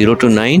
0 to 9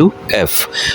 to F۔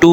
2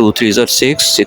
2 3 6 6 7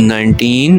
19،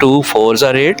2 4 8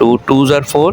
2 2 4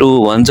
2 1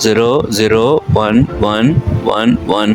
0 0 1 1 1 1،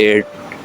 8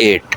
8۔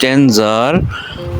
10s are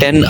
10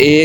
A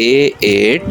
A8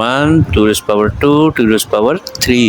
1، 2 raised power 2، 2 raised power 3،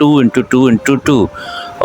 2 into 2 into 2،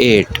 8،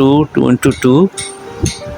2 2 into 2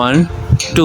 1 2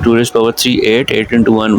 2 raised power 3 8، 8 into 1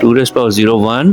2 raised power 0 1،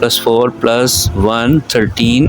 + 4 + 1 13،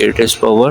8 raised power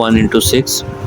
1 into 6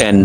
10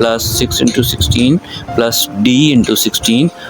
+ 6 into 16 + D into 16،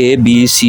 A B C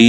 D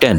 10۔